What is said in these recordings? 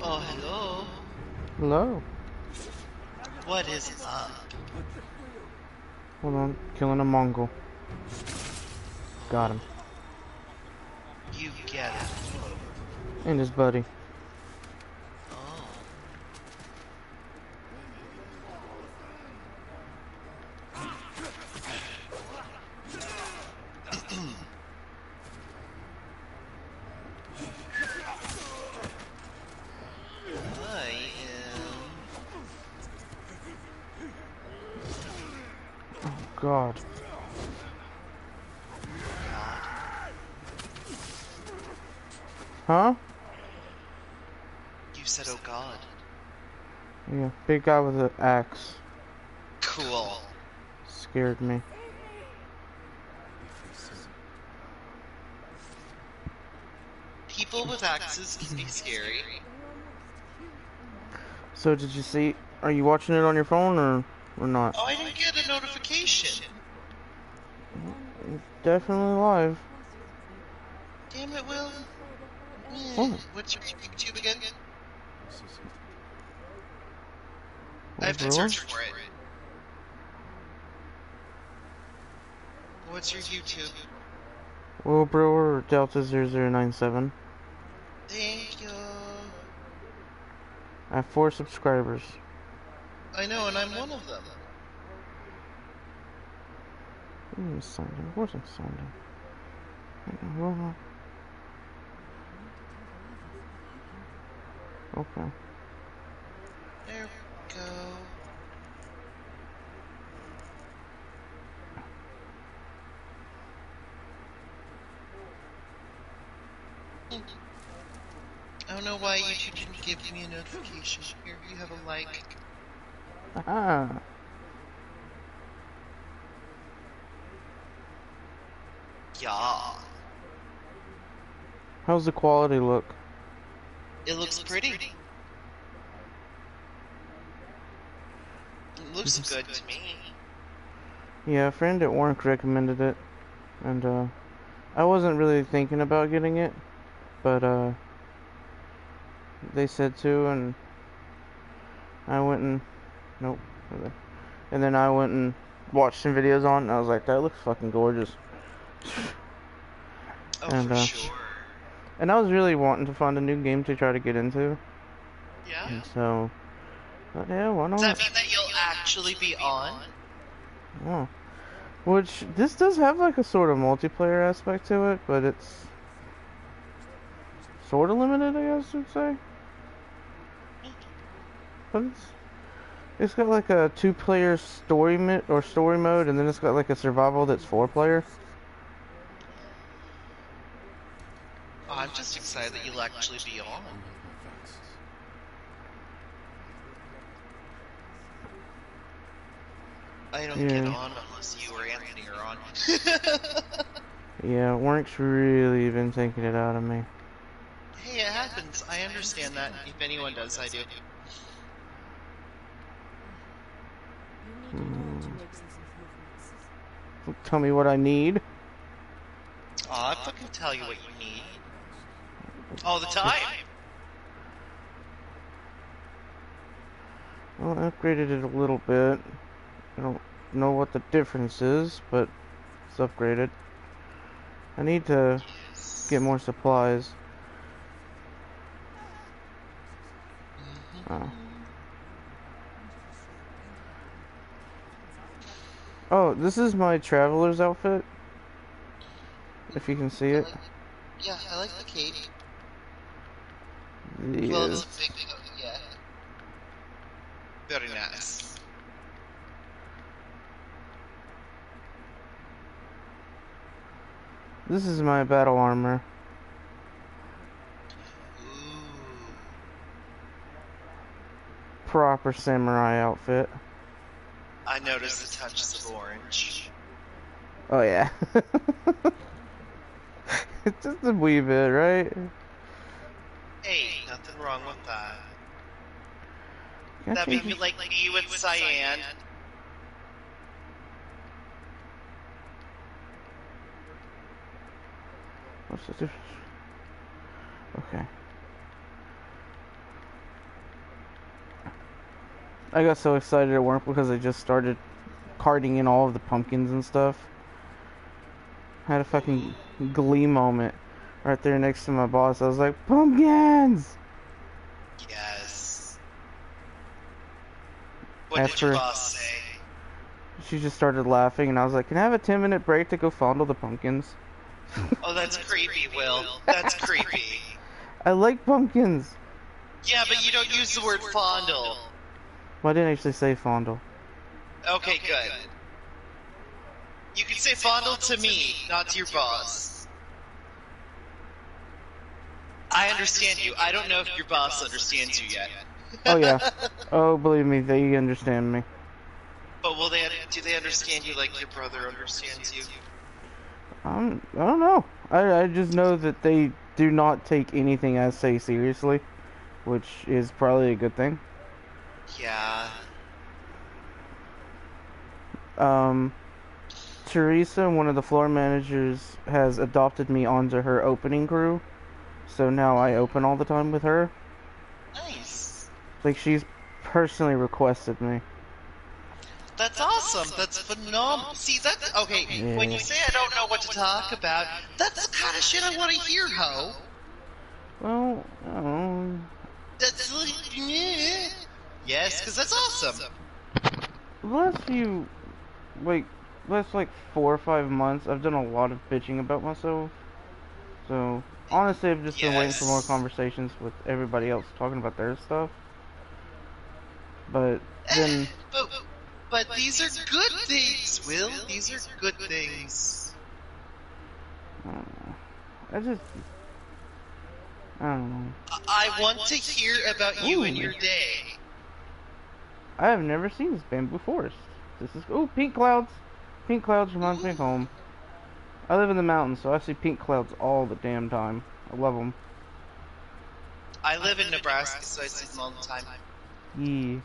Oh, hello. Hello. What is up? Hold on. Killing a Mongol. Got him. You get it. And his buddy. Oh. I am... Oh, God. God. Huh? You said, oh God. Yeah. Big guy with an axe. Cool. Scared me. People with axes can be scary. So did you see? Are you watching it on your phone or not? Oh, I didn't get a notification. Definitely live. Damn it, Will. Oh. What's your YouTube again? Oh, I've been bro. searching for it. What's your YouTube? Will Brewer Delta0097. Thank you. I have 4 subscribers. I know, and I'm one of them. Signed in. Of course I'm signed in. Okay. There we go. I don't know why YouTube didn't give me a notification. Here, you have a like. Ah. Yeah. How's the quality look? It looks pretty. It looks good to me. Yeah, a friend at work recommended it, and I wasn't really thinking about getting it, but they said to, and I went and nope, and then I went and watched some videos on it, and I was like, that looks fucking gorgeous. Oh, and for sure. and I was really wanting to find a new game to try to get into, Yeah. and so, but yeah, why not? Does that mean that you'll actually be on? Oh. Which, this does have like a sort of multiplayer aspect to it, but it's sort of limited, I guess you'd say. But it's got like a 2-player story story mode, and then it's got like a survival that's 4-player. Oh, I'm just excited that you'll actually be on. I don't get on unless you or Anthony are on. Yeah, work's really been taking it out of me. Hey, it happens. I understand that. If anyone does, I do. Tell me what I need. Aw, I fucking tell you what you need. All the time. Well, I upgraded it a little bit. I don't know what the difference is, but it's upgraded. I need to get more supplies. Oh. Oh, this is my traveler's outfit. If you can see it. Yeah, I like the cape. Yes. Well, it's a big, yeah. Very nice. This is my battle armor. Ooh. Proper samurai outfit. I noticed the touches of orange. Oh yeah. It's just a wee bit, right? Hey, nothing wrong with that. Can't That'd change be it. like me with cyan. What's the difference? Okay. I got so excited at work because I just started carting in all of the pumpkins and stuff. I had a fucking glee moment right there next to my boss. I was like, pumpkins! Yes. What did your After boss say? she just started laughing, and I was like, can I have a 10-minute break to go fondle the pumpkins? Oh, that's creepy, Will. That's creepy. I like pumpkins. Yeah, but you don't use the word fondle. Well, I didn't actually say fondle. Okay, good. You can say fondle to me, not to your boss. I understand you. I don't know if your boss understands you yet. Oh, yeah. Oh, believe me, they understand me. But do they understand you like your brother understands you? I don't know. I just know that they do not take anything I say seriously, which is probably a good thing. Yeah. Teresa, one of the floor managers, has adopted me onto her opening crew, so now I open all the time with her. Nice. Like, she's personally requested me. That's awesome. That's phenomenal. See, that's okay. Yeah. When you say I don't know what to talk about, that's the kind of shit I want to hear, ho. Well, That's yes, because that's awesome. last 4 or 5 months, I've done a lot of bitching about myself. So, honestly, I've just been waiting for more conversations with everybody else talking about their stuff. But then... But these are good things, Will. These are good things. I don't know. I want to hear about you and your day. I have never seen this bamboo forest. This is... Ooh, pink clouds. Pink clouds reminds me of home. I live in the mountains, so I see pink clouds all the damn time. I love them. I live in Nebraska, so I see them all the time. Yeah.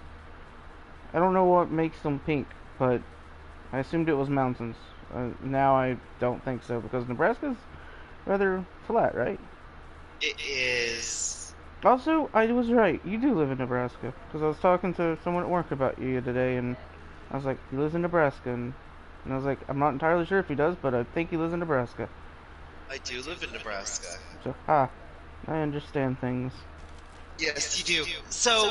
I don't know what makes them pink, but I assumed it was mountains. Now I don't think so, because Nebraska's rather flat, right? It is. Also, I was right. You do live in Nebraska, because I was talking to someone at work about you today, and I was like, he lives in Nebraska, and I was like, I'm not entirely sure if he does, but I think he lives in Nebraska. I do live in Nebraska. So, I understand things. Yes, you do. So,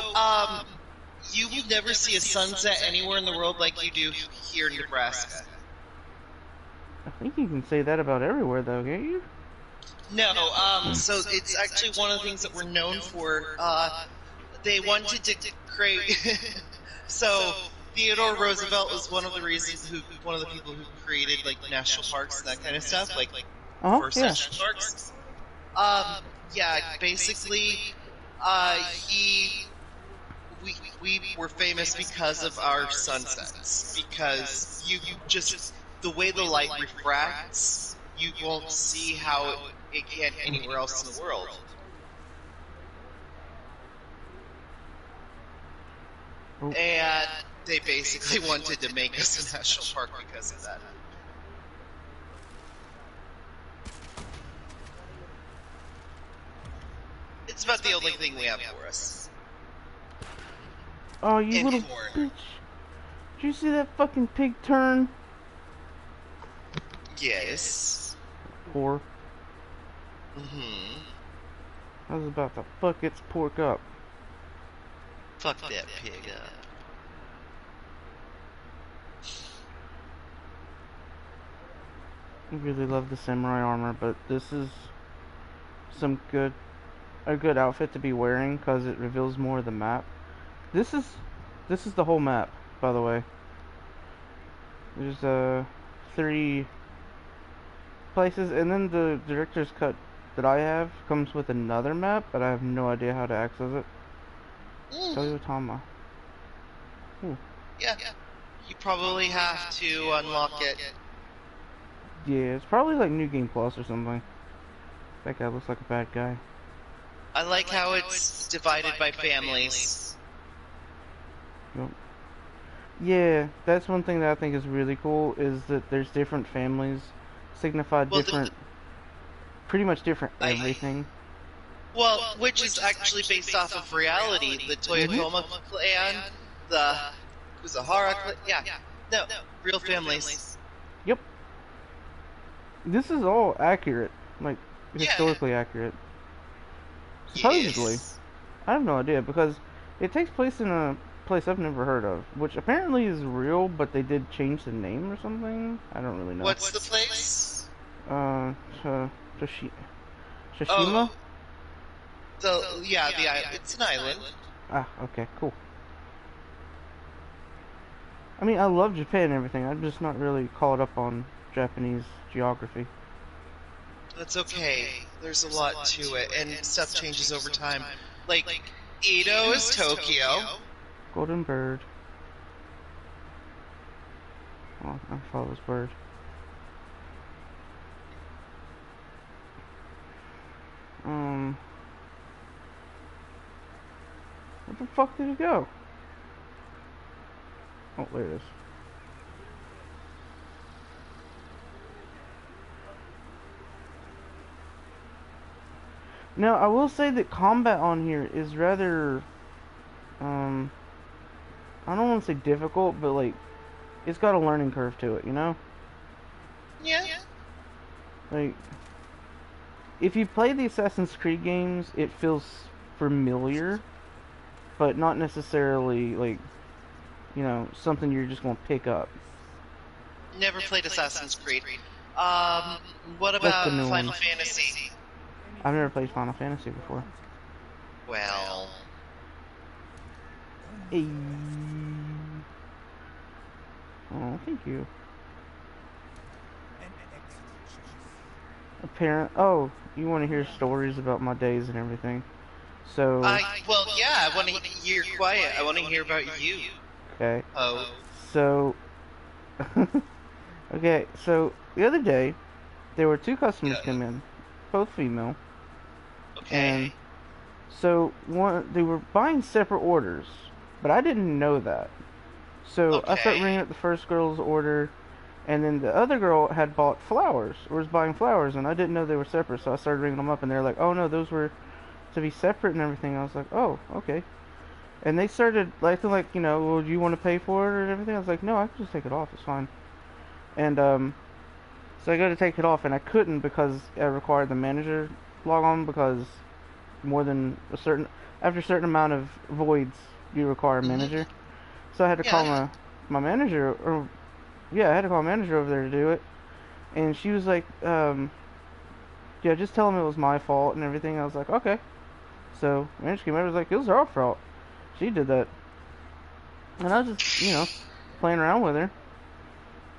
you will never see a sunset anywhere in the world like you do here in Nebraska. I think you can say that about everywhere, though, can't you? No, so it's actually one of the things that we're known for. They wanted to create... So, Theodore Roosevelt was one of the people who created, national parks and that kind of stuff, first national parks. Basically, we were famous because of our sunsets. Because you just, the way the light refracts, you won't see how it can anywhere else in the world. Oh. And they basically wanted to make us a national park because of that. It's about the only thing we have for us. Oh, you And little corn. bitch. Did you see that fucking pig turn? Yes. Poor. Mm-hmm. I was about to fuck its pork up. Fuck that pig up. I really love the samurai armor, but this is a good outfit to be wearing because it reveals more of the map. This is the whole map, by the way. There's 3 places, and then the director's cut that I have comes with another map, but I have no idea how to access it. Toyotama. Yeah. You probably have to unlock it. Yeah, it's probably like New Game Plus or something. That guy looks like a bad guy. I like how it's divided by families. Yep. Yeah, that's one thing that I think is really cool, is that there's different families, signify different, pretty much different everything. Well, which is actually based off of reality. The Toyotoma clan the Kuzahara. Yeah, no, real families. Yep. This is all accurate, like Yeah. historically accurate. Supposedly, Yes. I have no idea because it takes place in a place I've never heard of, which apparently is real, but they did change the name or something. I don't really know. What's the place? Shishima? Oh, the island. It's an island. Ah, okay, cool. I mean, I love Japan and everything. I'm just not really caught up on Japanese geography. That's okay. There's a lot to it, and stuff changes over time. Like, Edo is Tokyo. Golden bird. Oh, I follow this bird. Where the fuck did it go? Oh, there it is. Now, I will say that combat on here is rather, I don't want to say difficult, but like, it's got a learning curve to it, you know? Yeah. Like, if you play the Assassin's Creed games, it feels familiar, but not necessarily, like, you know, something you're just going to pick up. Never played Assassin's Creed. What about Final Fantasy? I've never played Final Fantasy before. Well... Hey. Oh, thank you. Oh, you want to hear stories about my days and everything. So... well, yeah, I want to hear quiet. I want to hear about you. Okay. Oh. So... okay, so the other day, there were two customers come in. Both female. Okay. And so they were buying separate orders, but I didn't know that. So I started ringing up the first girl's order, and then the other girl had bought flowers, or was buying flowers, and I didn't know they were separate, so I started ringing them up, and they're like, oh no, those were to be separate and everything. I was like, oh, okay. And they started acting like, you know, well, do you want to pay for it and everything? I was like, no, I can just take it off, it's fine. And so I go to take it off, and I couldn't because I required the manager log on, because after a certain amount of voids, you require a manager. So I had to call my manager, I had to call my manager over there to do it. And she was like, yeah, just tell him it was my fault and everything. I was like, okay. So manager came over, was like, it was her fault. She did that. And I was just, you know, playing around with her.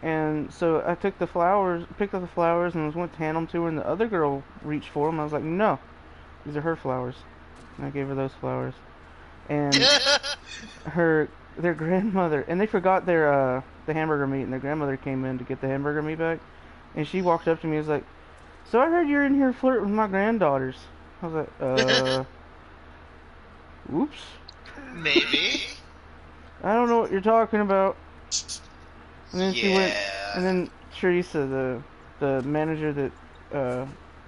And so I picked up the flowers, and went to hand them to her, and the other girl reached for them. I was like, no, these are her flowers. And I gave her those flowers. And their grandmother, and they forgot the hamburger meat, and their grandmother came in to get the hamburger meat back. And she walked up to me and was like, so I heard you're in here flirting with my granddaughters. I was like, oops. Maybe. I don't know what you're talking about. And then she went, and then Teresa, the manager that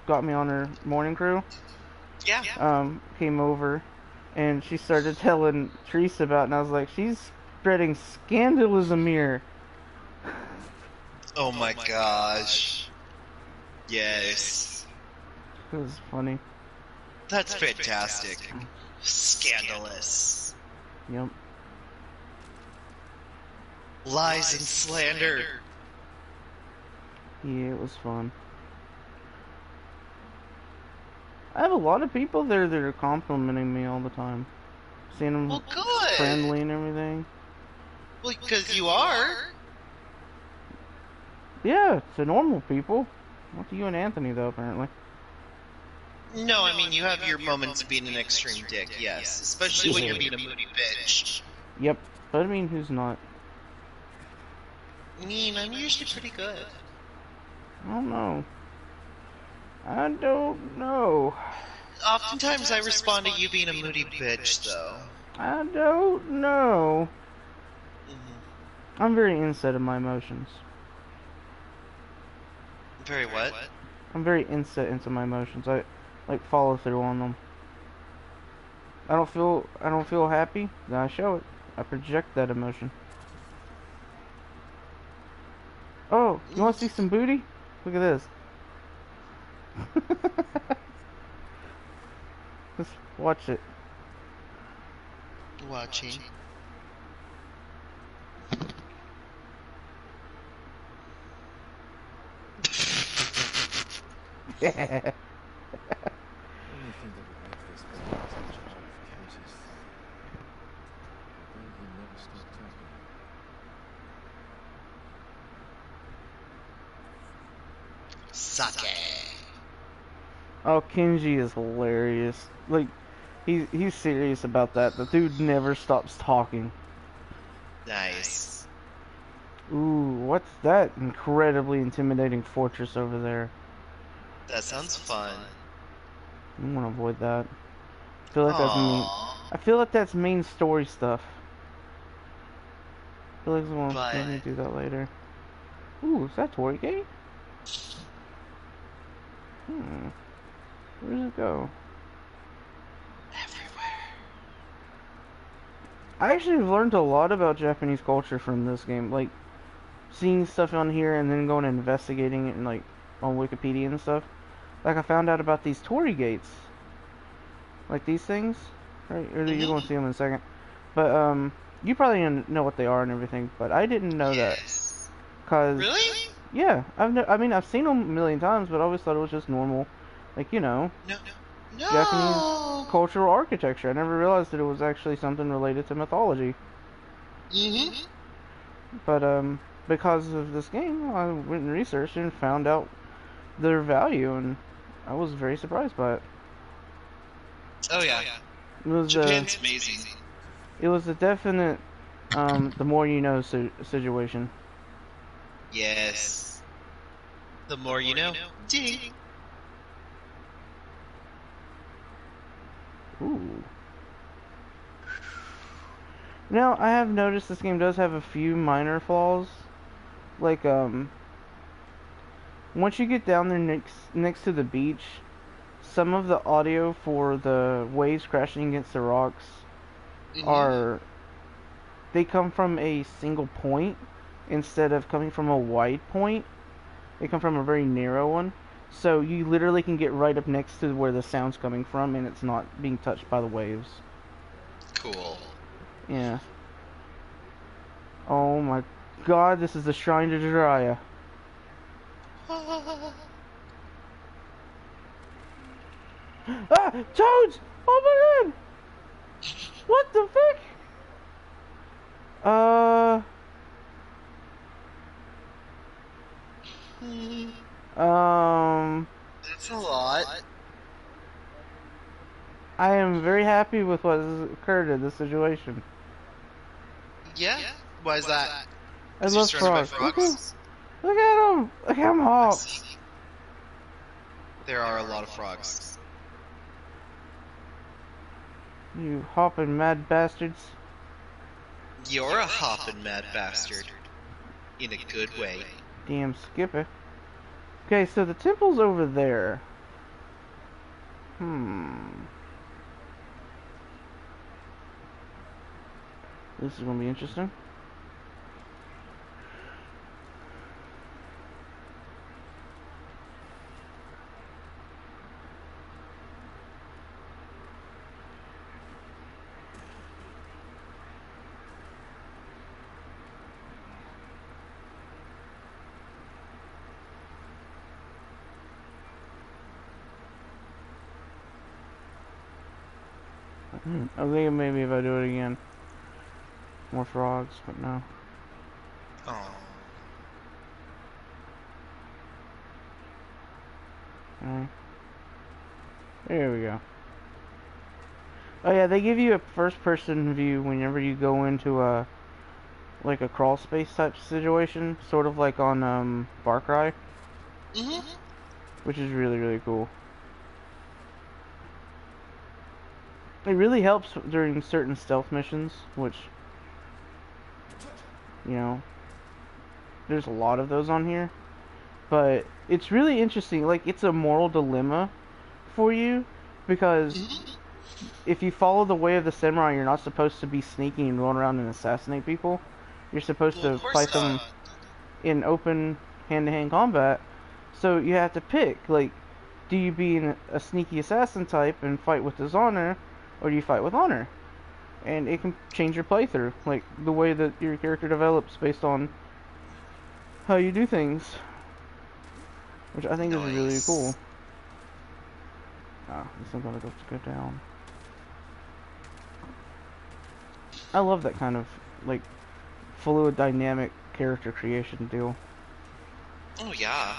got me on her morning crew, came over, and she started telling Teresa about it, and I was like, she's spreading scandalism here. Oh my gosh. Yes. It was funny. That's fantastic. Scandalous. Yep. Lies and slander. Yeah, it was fun. I have a lot of people there that are complimenting me all the time. Seeing them friendly and everything. Well, because you are. Yeah, to normal people. Not to you and Anthony, though, apparently. No, I mean, you have your moments of being an extreme dick, yes. Especially when you're being a moody bitch. Yep, but I mean, who's not? I mean, I'm usually pretty good. I don't know. I don't know. Oftentimes I respond to you being a moody bitch, though. I don't know. I'm very inset in my emotions. Very what? I'm very inset into my emotions. I like follow through on them. I don't feel happy, then I show it. I project that emotion. Oh, you want to see some booty? Look at this. Just watch it. Watching. Sake. Oh, Kenji is hilarious. Like, he's serious about that. The dude never stops talking. Nice. Ooh, what's that incredibly intimidating fortress over there? That sounds fun. I want to avoid that. I feel like that's main. Aww. I feel like that's main story stuff. I feel like someone But let me do that later. Ooh, is that Tory Gate? Where does it go? everywhere. I actually have learned a lot about Japanese culture from this game. Like, seeing stuff on here and then going and investigating it and, like, on Wikipedia and stuff. Like, I found out about these Tory gates. Like these things. Right? Or you're going to see them in a second. But, you probably know what they are and everything. But I didn't know that. Cause, Really? yeah. I mean, I've seen them a million times, but I always thought it was just normal. Like, you know. No. Japanese cultural architecture. I never realized that it was actually something related to mythology. But because of this game, I went and researched and found out their value, and I was very surprised by it. Oh yeah. It was Japan's amazing. It was a definite the more you know situation. Yes. The more you know. Ding. Ooh. Now, I have noticed this game does have a few minor flaws. Like, once you get down there next to the beach, some of the audio for the waves crashing against the rocks they come from a single point instead of coming from a wide point. They come from a very narrow one. So you literally can get right up next to where the sound's coming from, and it's not being touched by the waves. Cool. Yeah. Oh my god, this is the Shrine to Jiraiya. Ah! Toads! Oh my god! What the frick? That's a lot. I am very happy with what has occurred in this situation. Yeah? Why is that? I love frogs. Look at them! Look at them hop! There are a lot of frogs. You hopping mad bastards. You're a hoppin' mad bastard. In a good way. Damn skipper. Okay, so the temple's over there. This is gonna be interesting. I think maybe if I do it again. More frogs, but no. Oh. Okay. There we go. Oh yeah, they give you a first-person view whenever you go into a like a crawl space type situation, sort of like on Far Cry. Which is really, really cool. It really helps during certain stealth missions, which, you know, there's a lot of those on here. But it's really interesting. Like, it's a moral dilemma for you, because if you follow the way of the samurai, you're not supposed to be sneaking and rolling around and assassinate people. You're supposed Well, of to course fight them not. in open hand-to-hand combat. So you have to pick, like, do you be a sneaky assassin type and fight with dishonor, or do you fight with honor? And it can change your playthrough, like the way that your character develops based on how you do things, which I think is really cool. Nice. Ah, this one's gonna go to go down. I love that kind of like fluid dynamic character creation deal. Oh yeah.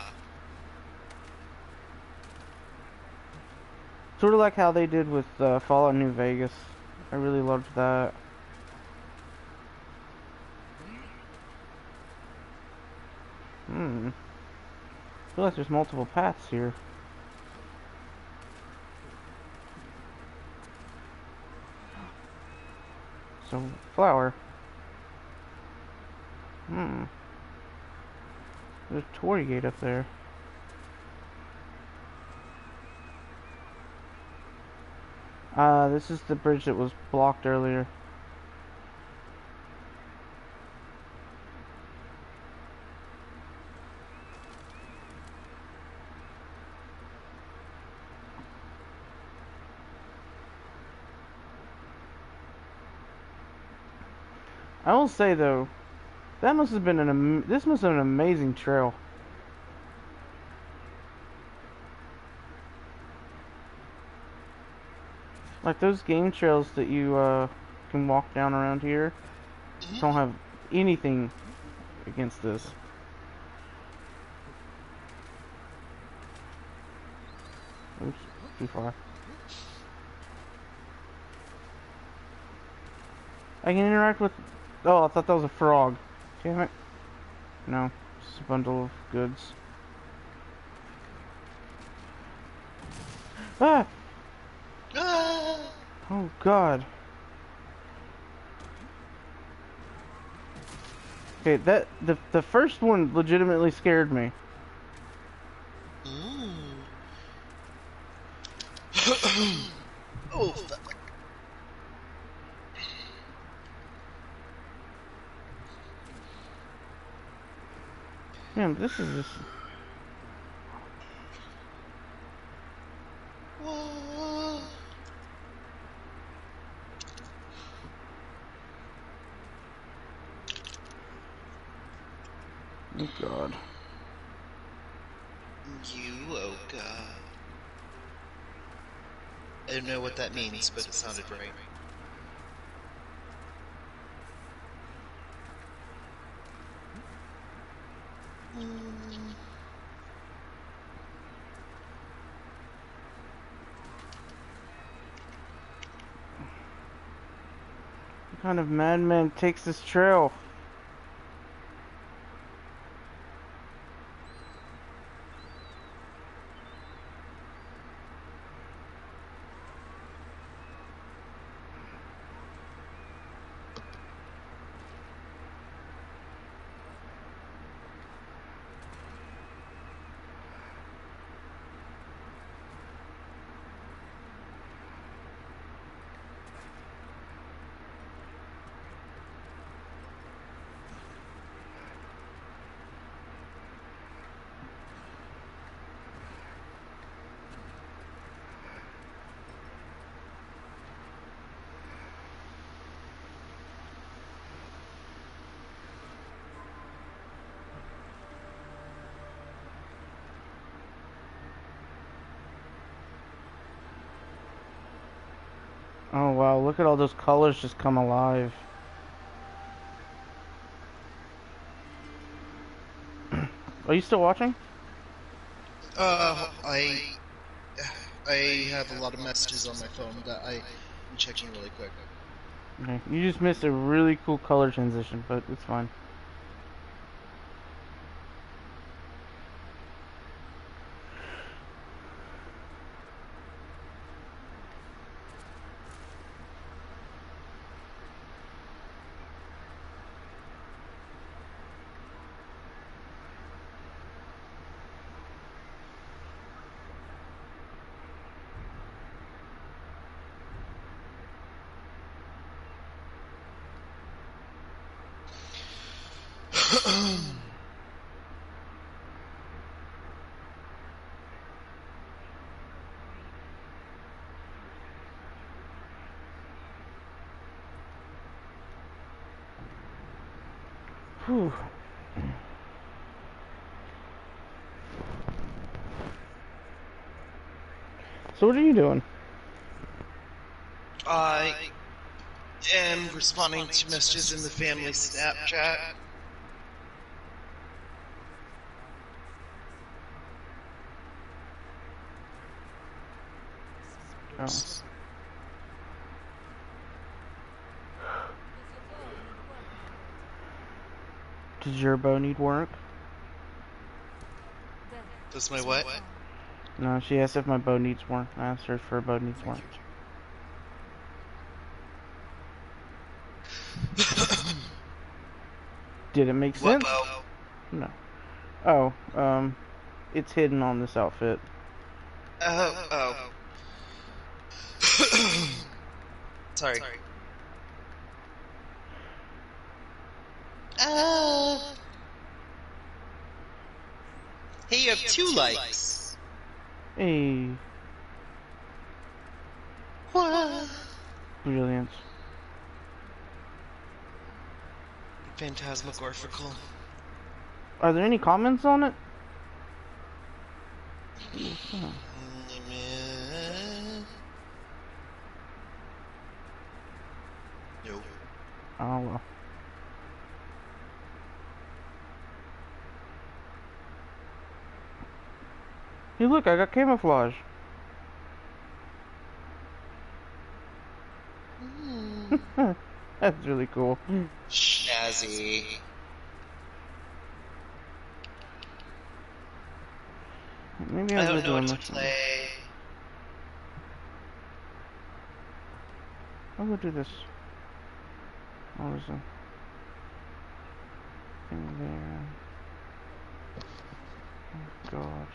Sort of like how they did with Fallout New Vegas. I really loved that. I feel like there's multiple paths here. So, flower. There's a torii gate up there. This is the bridge that was blocked earlier. I will say though, that must have been this must have been an amazing trail. Like those game trails that you can walk down around here don't have anything against this. Oops, too far. I can interact with... Oh, I thought that was a frog. Damn it. No, it's a bundle of goods. Ah! Ah! Oh, God. Okay, the first one legitimately scared me. Oh, fuck. Man, this is just... Whoa. Oh, God. Oh God. I don't know what that means, but it sounded right. What kind of madman takes this trail? Oh wow, look at all those colors just come alive. Are you still watching? I have a lot of messages on my phone that I'm checking really quick. Okay, you just missed a really cool color transition, but it's fine. Whew. So what are you doing? I am responding to messages in the family Snapchat. Oh. Does your bow need work? Does my what? No, she asked if my bow needs work. I asked her if her bow needs work. Did it make sense? What bow? No. Oh, it's hidden on this outfit. Oh. Sorry. Hey, you have 2 likes. Hey. What? Brilliant. Phantasmagorical. Are there any comments on it? No. Oh well. Hey look, I got camouflage. That's really cool. Snazzy. Maybe I I'll don't go know what do to a play. I'll go do this. Oh, there's a thing there. Oh god.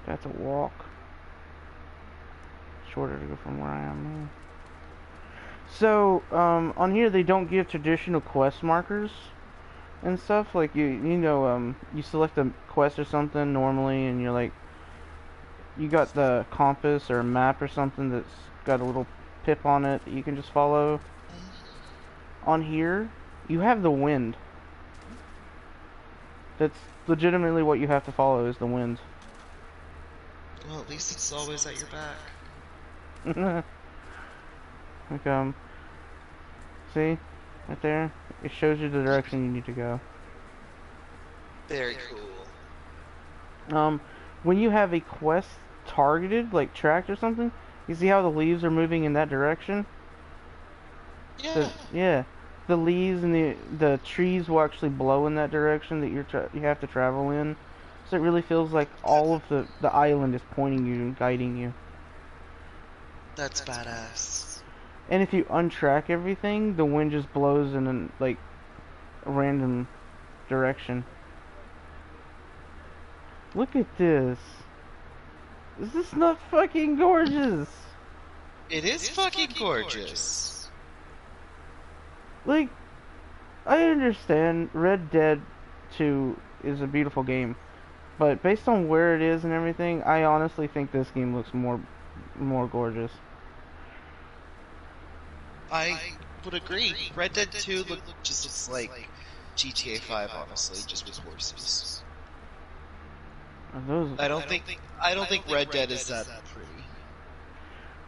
That's a walk. Shorter to go from where I am now. So, on here they don't give traditional quest markers and stuff. Like you select a quest or something normally, and you're like, you got the compass or map or something that's got a little pip on it that you can just follow. On here, you have the wind. That's legitimately what you have to follow is the wind. Well, at least it's always at your back. Like, see? Right there? It shows you the direction you need to go. Very cool. When you have a quest targeted, like tracked or something, you see how the leaves are moving in that direction? Yeah. The leaves and the trees will actually blow in that direction that you have to travel in. So it really feels like all of the island is pointing you and guiding you. That's badass. And if you untrack everything, the wind just blows in a random direction. Look at this. Is this not fucking gorgeous? It is fucking gorgeous. Like, I understand Red Dead 2 is a beautiful game, but based on where it is and everything, I honestly think this game looks more gorgeous. I would agree. Red Dead 2 just looks like GTA 5, honestly, just with horses. I don't think Red Dead is that pretty.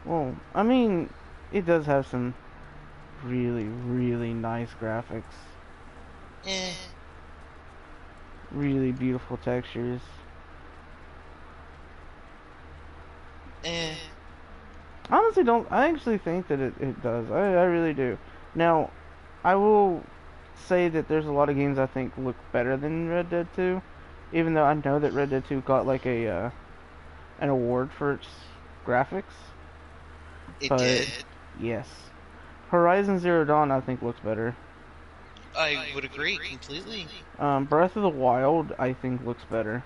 Well, I mean, it does have some really, really nice graphics. Really beautiful textures. I actually think that it does. I really do. Now, I will say that there's a lot of games I think look better than Red Dead 2, even though I know that Red Dead 2 got like an award for its graphics. It did? Yes. Horizon Zero Dawn I think looks better. I would agree completely. Breath of the Wild I think looks better.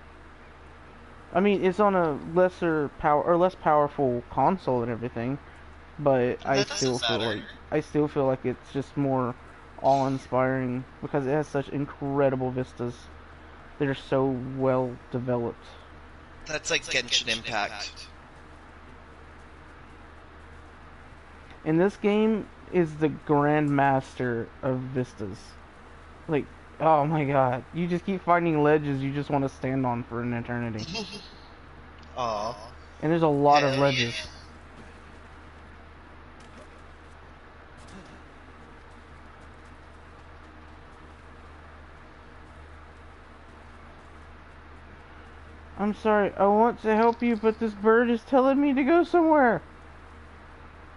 I mean, it's on a less powerful console and everything, but I still feel like it's just more awe-inspiring because it has such incredible vistas. They're so well developed. That's like Genshin Impact. And this game is the grandmaster of vistas. Like, oh my god. You just keep finding ledges you just want to stand on for an eternity. Aw. And there's a lot of ledges. Yeah. I'm sorry, I want to help you, but this bird is telling me to go somewhere.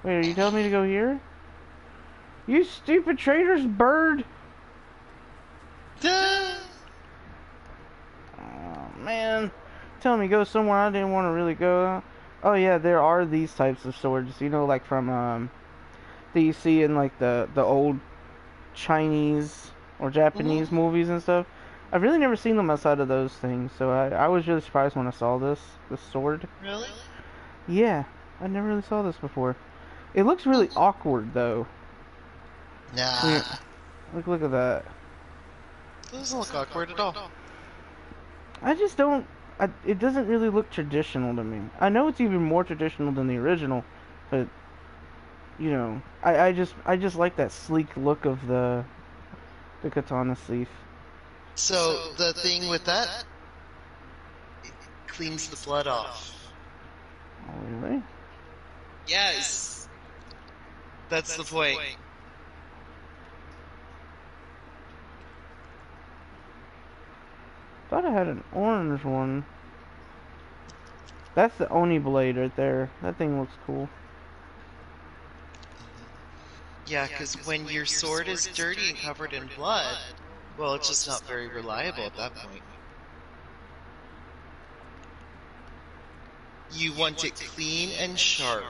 Wait, are you telling me to go here? You stupid traitor's bird! Duh. Oh, man. Telling me to go somewhere I didn't want to really go. Oh yeah, there are these types of swords, you know, like from, that you see in like the old Chinese or Japanese movies and stuff. I've really never seen them outside of those things, so I was really surprised when I saw this sword. Really? Yeah, I never really saw this before. It looks really awkward though. Nah. Here, look at that. It doesn't look awkward at all. I just don't. It doesn't really look traditional to me. I know it's even more traditional than the original, but you know, I just like that sleek look of the katana sleeve. So the thing with that, it cleans the blood off. Oh, really? Yes. That's the point. Thought I had an orange one. That's the Oni blade right there. That thing looks cool. Yeah, because when your sword is dirty and covered in blood, well, it's just not very reliable at that point. You want it clean and sharp.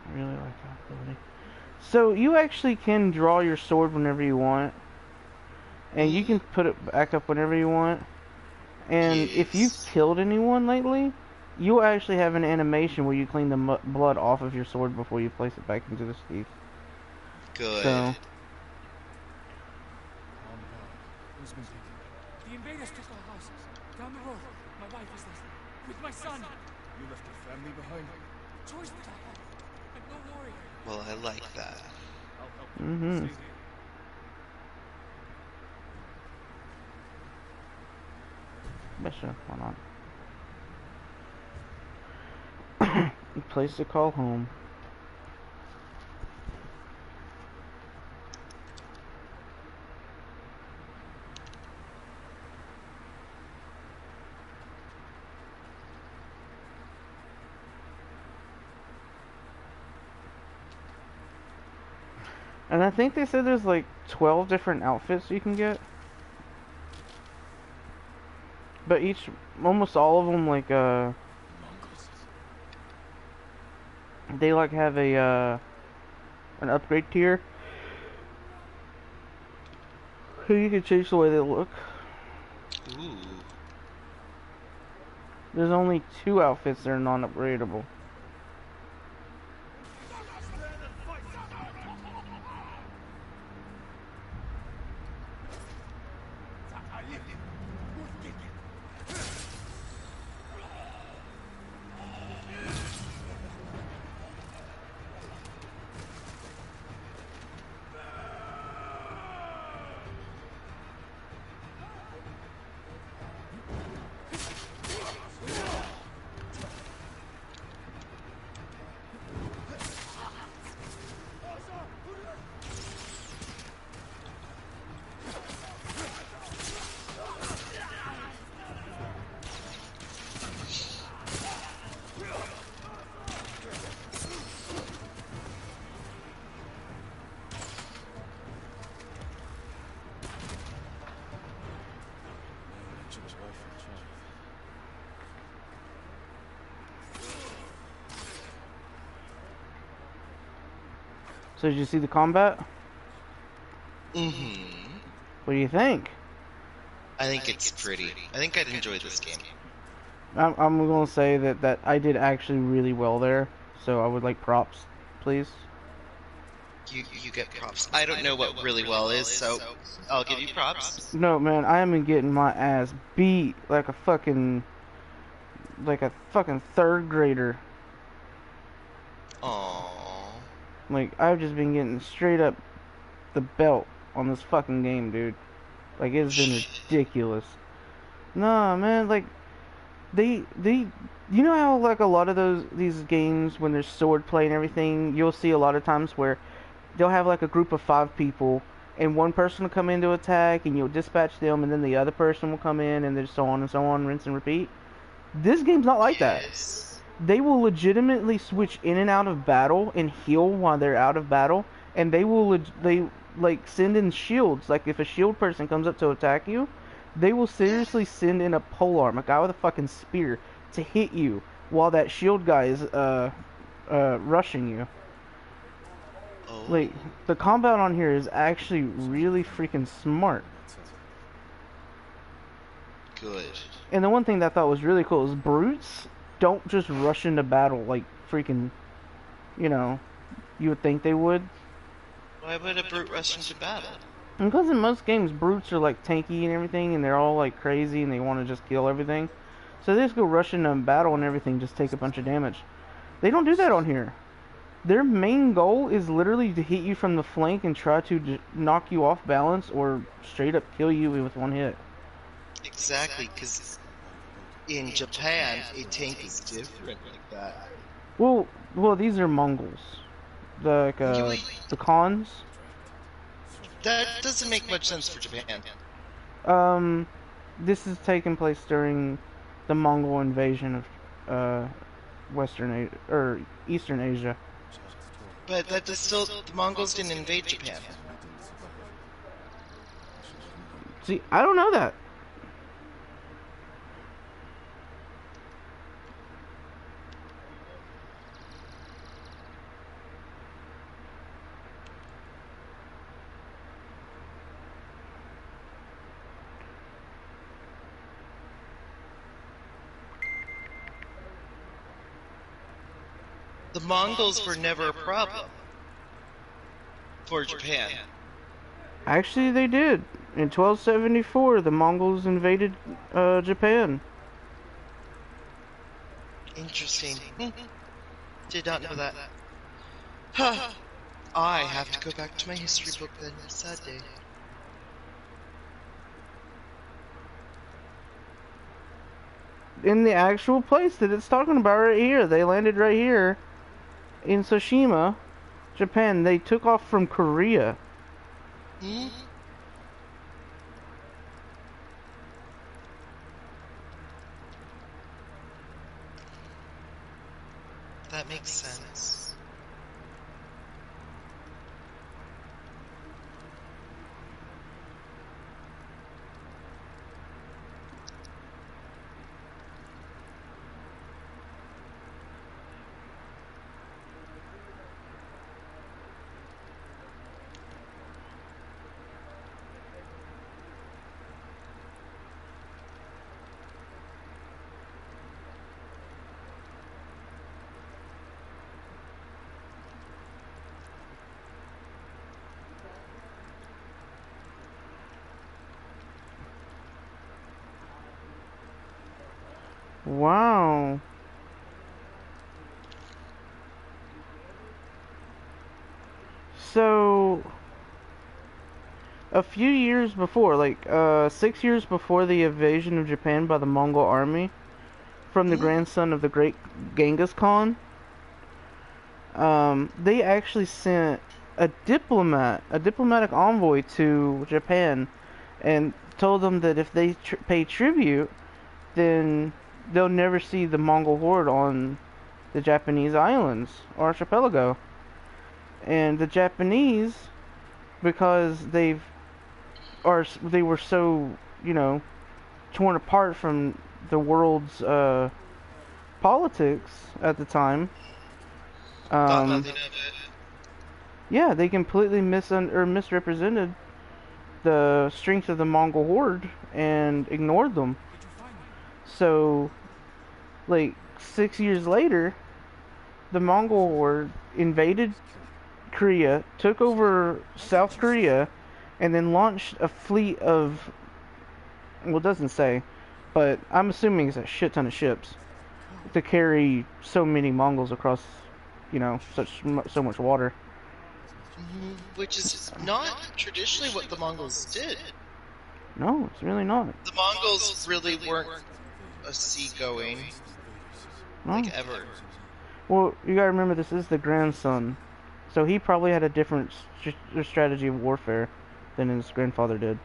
I really like that ability. So you actually can draw your sword whenever you want, and you can put it back up whenever you want. And if you've killed anyone lately, you'll actually have an animation where you clean the blood off of your sword before you place it back into the sheath. Good. So, the invaders took our houses. Down the road, my wife is there. With my son. You left your family behind? Choice that I had. I'm no warrior. Well, I like that. I'll help you. Stay here. but sure, why not? A place to call home. And I think they said there's like 12 different outfits you can get. But almost all of them, like, they like have an upgrade tier. So you can change the way they look. Ooh. There's only 2 outfits that are non-upgradable. So did you see the combat? Mm-hmm. What do you think? I think it's pretty. I think I'd enjoy this game. I'm gonna say that I did actually really well there. So I would like props, please. You get props. I don't know what really well is, so I'll give you props. No, man, I am getting my ass beat like a fucking third grader. Aww. Like, I've just been getting straight up the belt on this fucking game, dude. Like, it's been ridiculous. Nah, man, like, you know how, like, a lot of these games, when there's sword play and everything, you'll see a lot of times where they'll have, like, a group of 5 people, and one person will come in to attack, and you'll dispatch them, and then the other person will come in, and there's so on and so on, rinse and repeat. This game's not like that. They will legitimately switch in and out of battle and heal while they're out of battle, and they like send in shields. Like if a shield person comes up to attack you, they will seriously send in a polearm, a guy with a fucking spear, to hit you while that shield guy is rushing you. Oh. Like the combat on here is actually really freaking smart. Good. And the one thing that I thought was really cool is brutes don't just rush into battle like freaking, you know, you would think they would. Why would a brute rush into battle? Because in most games, brutes are like tanky and everything, and they're all like crazy and they want to just kill everything. So they just go rush into battle and everything, just take a bunch of damage. They don't do that on here. Their main goal is literally to hit you from the flank and try to knock you off balance or straight up kill you with one hit. Exactly, because in Japan, a tank is different like that. Well, these are Mongols. The Khans. That doesn't make much sense for Japan. This is taking place during the Mongol invasion of Eastern Asia. But that does still, the Mongols didn't invade Japan. See, I don't know that. The Mongols were never a problem for Japan. Actually, they did. In 1274, the Mongols invaded Japan. Interesting. Did not know that. Huh. I have to go back to my history book then. Sad day. In the actual place that it's talking about right here, they landed right here in Tsushima, Japan. They took off from Korea. Hmm? That makes sense. Wow. So, a few years before, like 6 years before the invasion of Japan by the Mongol army, from the grandson of the great Genghis Khan, they actually sent a diplomatic envoy to Japan, and told them that if they pay tribute, then they'll never see the Mongol horde on the Japanese islands or archipelago. And the Japanese, because they were so, you know, torn apart from the world's politics at the time. Yeah, they completely misrepresented the strength of the Mongol horde and ignored them. So, like 6 years later, the Mongol Horde invaded Korea, took over South Korea, and then launched a fleet of, well, it doesn't say, but I'm assuming it's a shit ton of ships to carry so many Mongols across, you know, so much water. Which is not traditionally what the Mongols did. No, it's really not. The Mongols really weren't a seagoing, No. like, ever. Well, you gotta remember this is the grandson, so he probably had a different strategy of warfare than his grandfather did.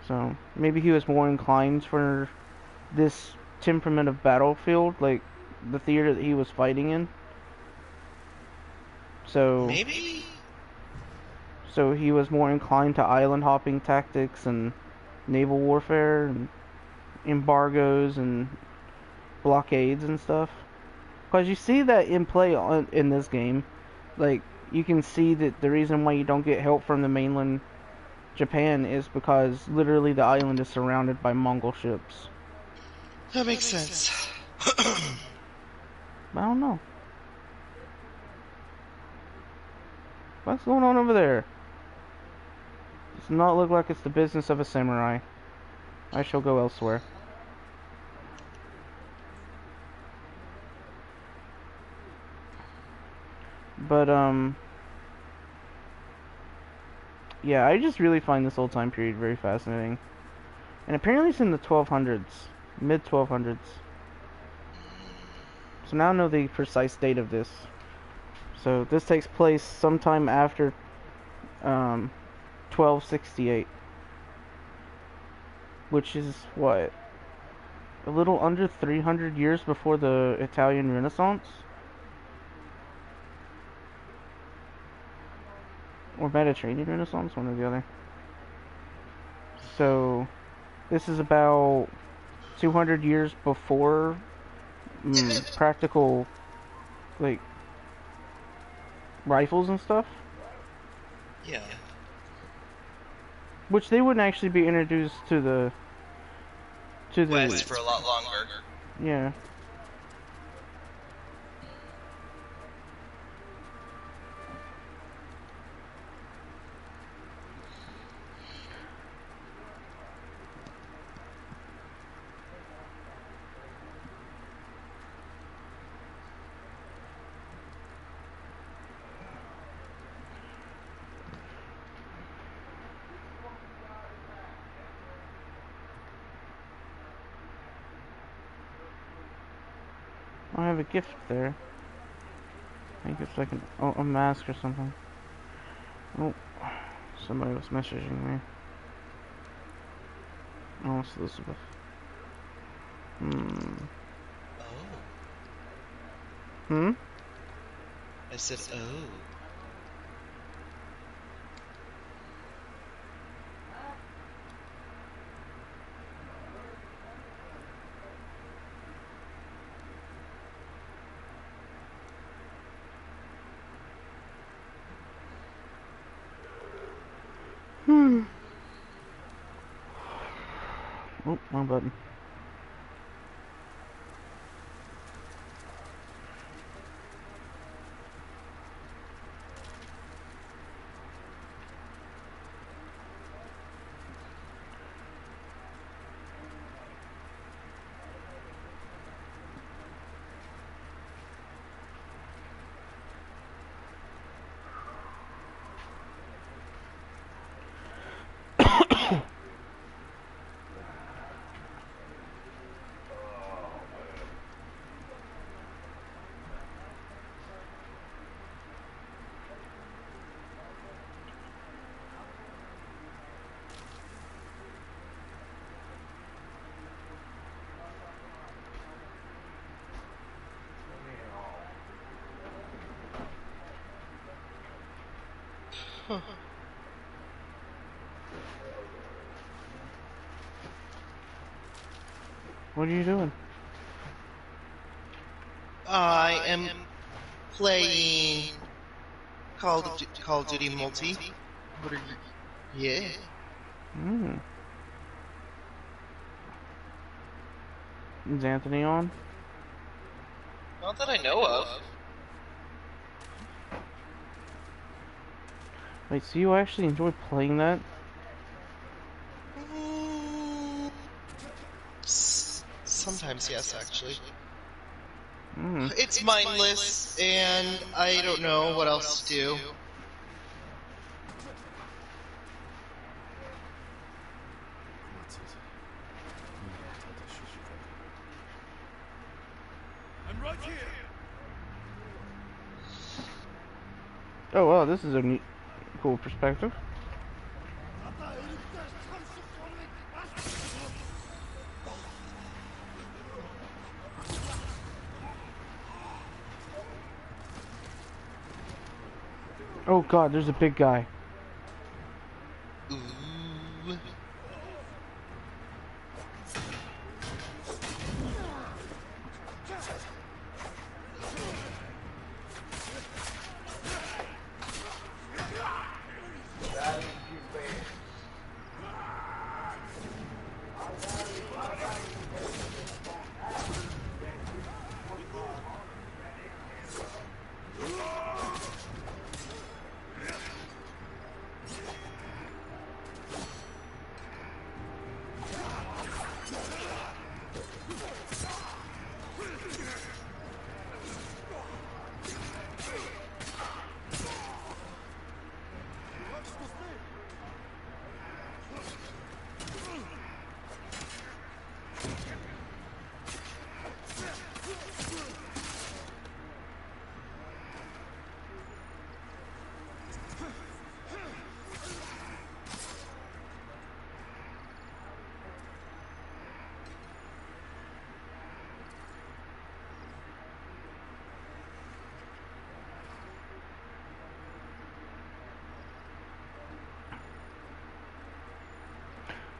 So maybe he was more inclined for this temperament of battlefield, like the theater that he was fighting in. So Maybe? so he was more inclined to island hopping tactics and naval warfare and embargoes and blockades and stuff. Because you see that in play in this game. Like, you can see that the reason why you don't get help from the mainland Japan is because literally the island is surrounded by Mongol ships. That makes sense. I don't know. What's going on over there? Does not look like it's the business of a samurai. I shall go elsewhere. But, yeah, I just really find this old time period very fascinating. And apparently it's in the 1200s. Mid-1200s. So now I know the precise date of this. So this takes place sometime after 1268. Which is, what? A little under 300 years before the Italian Renaissance? Or Mediterranean Renaissance, one or the other. So, this is about 200 years before practical, like, rifles and stuff. Yeah. Which they wouldn't actually be introduced to the West for a lot longer. Yeah. I have a gift there. I think it's like a mask or something. Oh, somebody was messaging me. Oh, it's Elizabeth. Oh. I said, oh. Oh, wrong button. Huh. What are you doing? I am playing Call of Duty Multi. What are you? Yeah. Is Anthony on? Not that I know of. Wait, so you actually enjoy playing that? Sometimes, yes, actually. Mm. It's mindless, and I don't know what else to do. I'm right here. Oh wow, this is a neat, cool perspective. Oh god, there's a big guy. Ooh.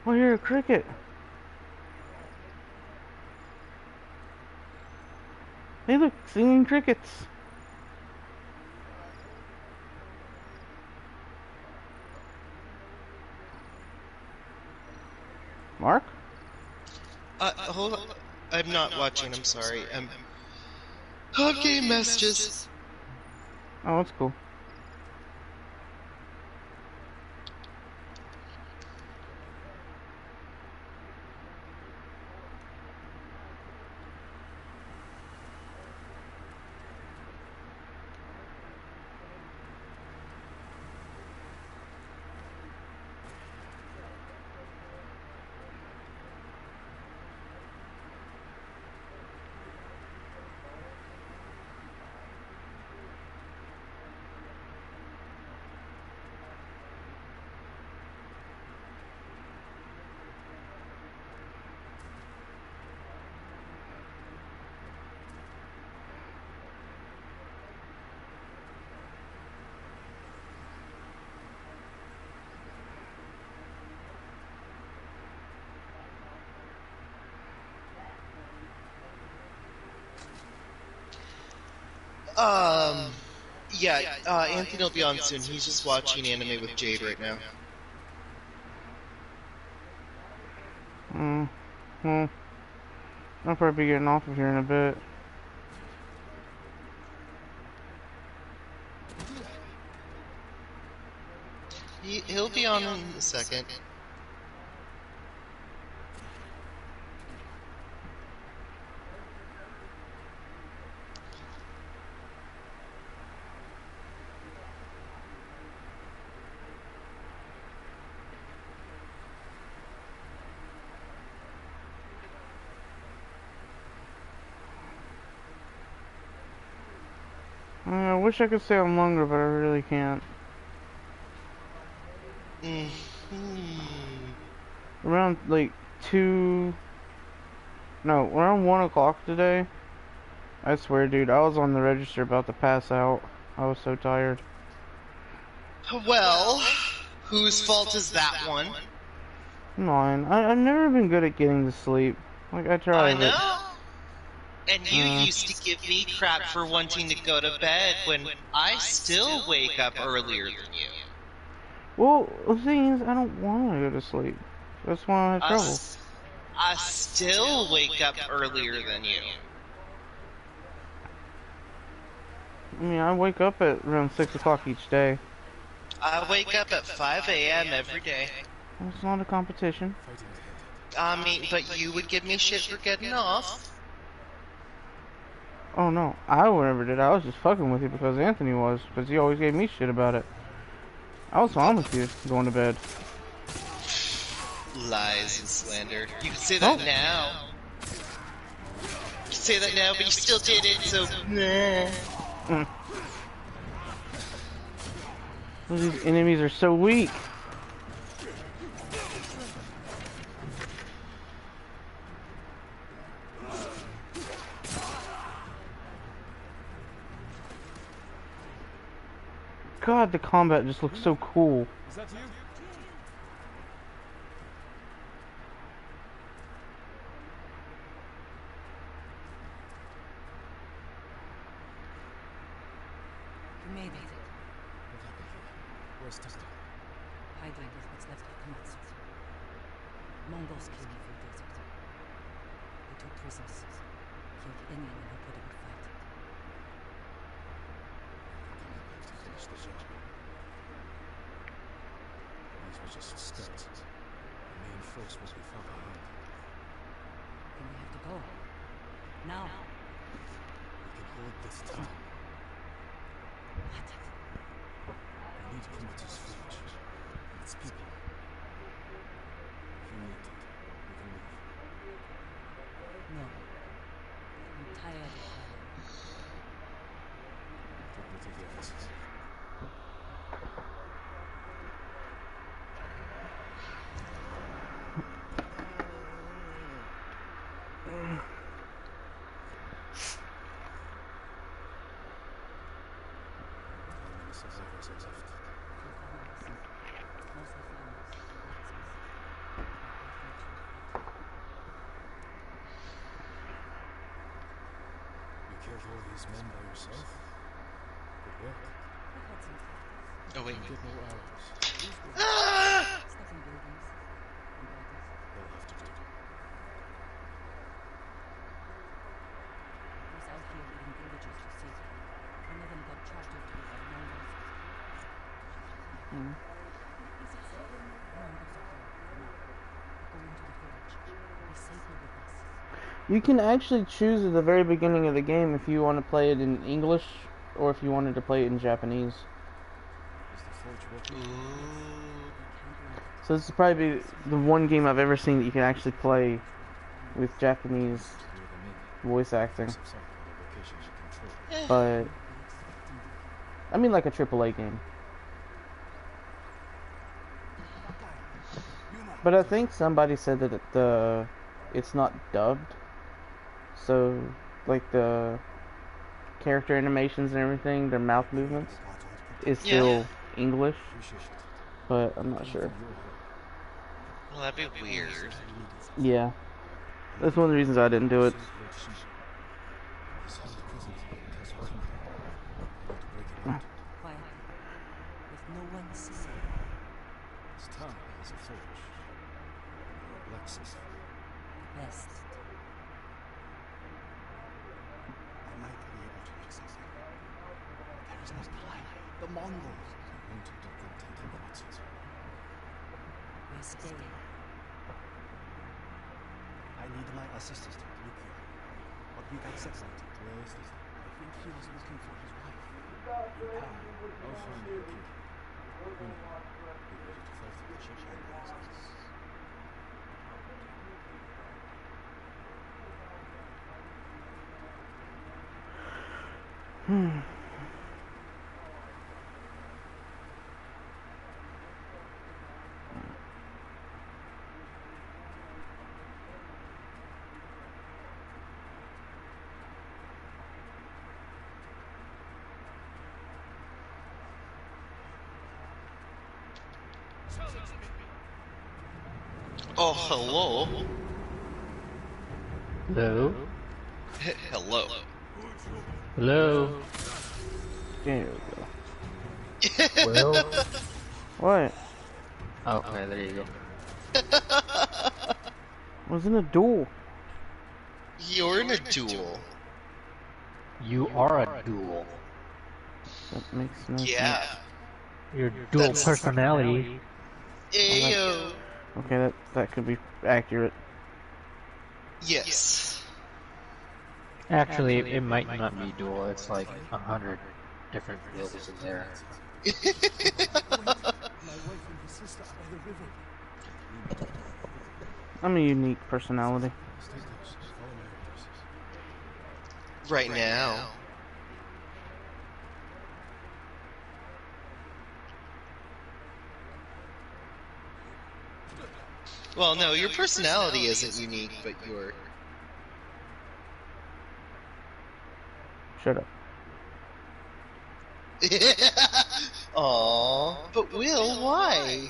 Oh, you're a cricket. Hey look, singing crickets. Mark? Hold on. I'm not watching, I'm sorry. Okay, messages. Oh, that's cool. Yeah, Anthony will be on soon. He's just watching anime with Jade right now. Well, I'll probably be getting off of here in a bit. He'll be on in a second. I wish I could stay on longer, but I really can't. Around like 2... No, around 1 o'clock today. I swear, dude, I was on the register about to pass out. I was so tired. Well, whose fault is that one? Mine. I've never been good at getting to sleep. Like, I try, I but... know. And you used to give me crap for wanting to go to bed when I still wake up earlier than you. Well, the thing is, I don't want to go to sleep. That's why I have trouble. I still wake up earlier than you. I mean, I wake up at around 6 o'clock each day. I wake up at 5 a.m. every day. It's not a competition. I mean, but you would give me shit for getting off. Oh no, I never did. I was just fucking with you because Anthony was. Because he always gave me shit about it. I was fine with you going to bed. Lies and slander. You can say that now. You can say that now, but you still did it, so... Nah. These enemies are so weak. God, the combat just looks so cool. Is that you? You made it. What happened here? Where's Testa? Hydra is what's left of Komatsu. Mongols came here from the desert. They took prisoners, killed anyone who put up a fight. To finish the job. These were just steps. The main force must be far behind. Then we have to go. Now. We can hold this town. What? We need Komatsu's village. Its people. If you need it, we can leave. No. I'm tired of fighting. Take me to the offices. How many survivors are left? Mostly families. You killed all these men by yourself? Good work. I've had some tactics. Oh, wait. You get no arrows. Ah! Stuff in buildings. And bodies. They'll have to do. I was out here leading villagers to safety. One of them got charged over by the Mongols. Is it safe? Mongols are here. No. Go into the village. Be safer with us. You can actually choose at the very beginning of the game if you want to play it in English or if you wanted to play it in Japanese. Is the forge working? Ooh. So this is probably the one game I've ever seen that you can actually play with Japanese Lure them in. voice acting. Some on the locations you control. But I mean like a AAA game. But I think somebody said that it's not dubbed. So like the character animations and everything, their mouth movements is still English, but I'm not sure. Well, that'd be weird. Yeah. That's one of the reasons I didn't do it. Quietly. With no one seeing. This town has a forge. Or a blacksmith. Best. I might be able to make something. There is no time. The Mongols. I want to let them take Komatsu. We're staying. I need my assistant to look here. But we got separated. Where is this? I think he was looking for his wife. I'll find your kid. Be ready to fight for the church. Oh, hello. Hello? Hello. Hello? There we go. Well? What? Okay, there you go. I was in a duel. You're in a duel. You are a duel. That makes no sense. Yeah. Your dual That's- personality. Ayo. Okay, that could be accurate. Yes. Actually, it might not be dual. It's like 100 different wills in there. My wife and his sister are by the river. I'm a unique personality. Stay close. Follow my orders. Right now. Well, no, your personality isn't unique, but your... Shut up. Aww. But Will, why?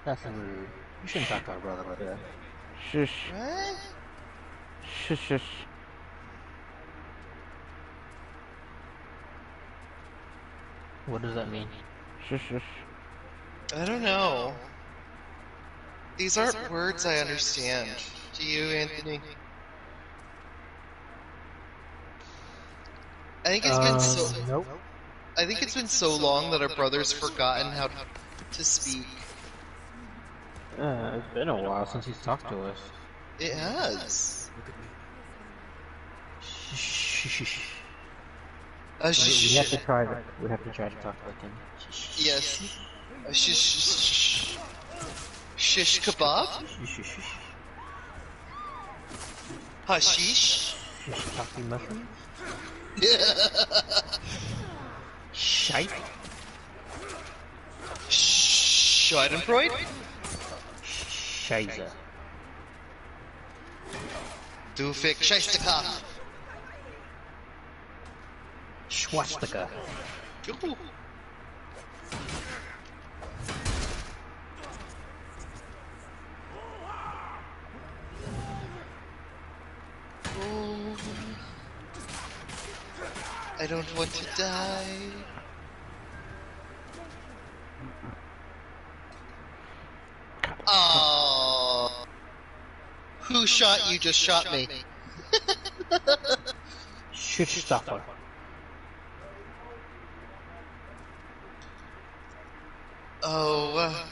That's rude. You shouldn't talk to our brother like that. Shush. What? Shush, shush. What does that mean? Shush, shush. I don't know. These aren't words I understand. Do you, Anthony? I think it's been so... Nope. I think it's been so long that our brother's forgotten how to speak. It's been a while since he's talked to us. It has. Look at me. Shh. Uh, We have to try to. We have to try to talk like him. Yes. Shish kebab? Shh. Hashish? Shiitake mushrooms. Yeah. Shite. Schadenfreude? Scheiße. Du fick Scheistekopf. Swastika. Juhu. Oh. I don't want to die. Oh. Who shot you just shot me. Shitstopper. Oh.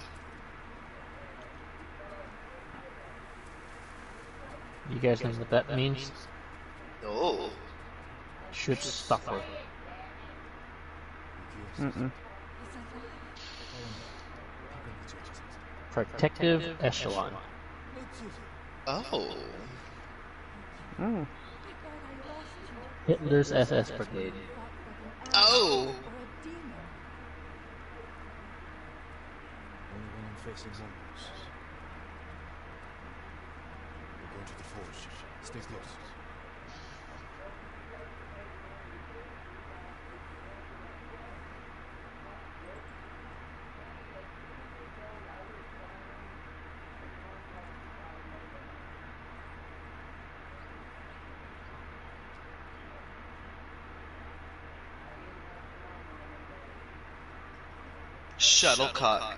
You guys know what that means? Oh. Shitstopper. Mm-mm. Protective echelon. Oh. Oh. Hitler's SS brigade. Oh. Only when I'm facing Mongols. We're going to the forge. Stay close. Shuttlecock.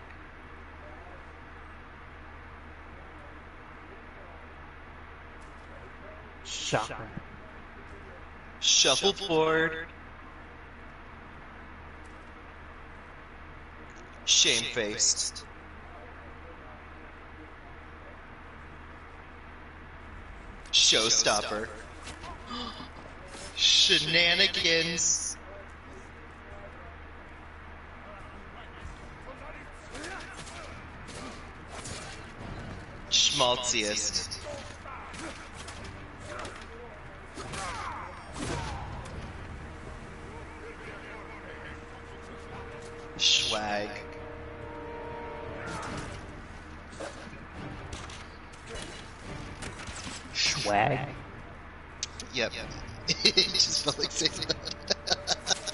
Shocker. Shuffleboard. Shamefaced. Showstopper. Shenanigans. Schmaltziest. Swag. Swag. Yep. It just felt like saying that.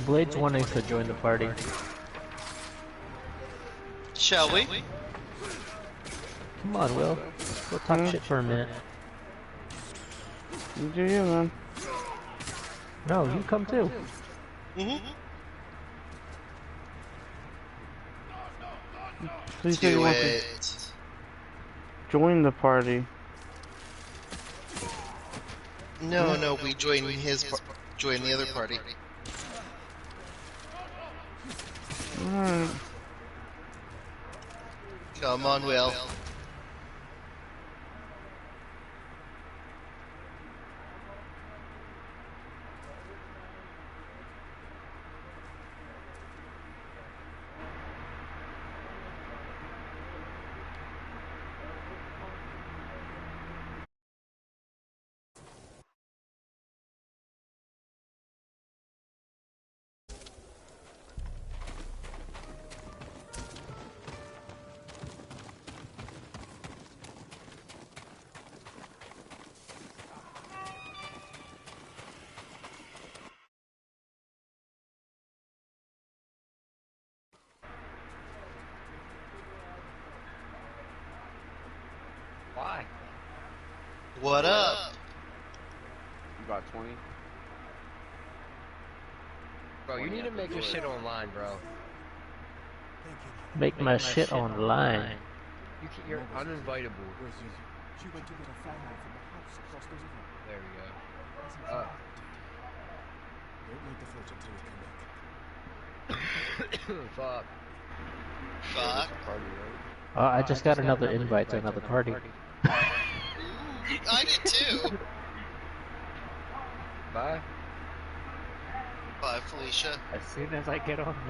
Blade's wanting to join the party. Shall we? Come on, Will. Go talk shit for a minute. You do you, man. No, you come too. Mm-hmm. So you said you Do want to it. join the party. No, we join join the other party. Alright. Come on, Will. Why? What up? You got 20? Bro, you need to make your shit online, bro. Make my shit online. You're uninvitable. She went to get her family from the house across the river. There we go. Don't light the torch until we come back. Fuck. Fuck. Party, right? I just got another invite to another party. I did too. Bye. Bye, Felicia. As soon as I get online.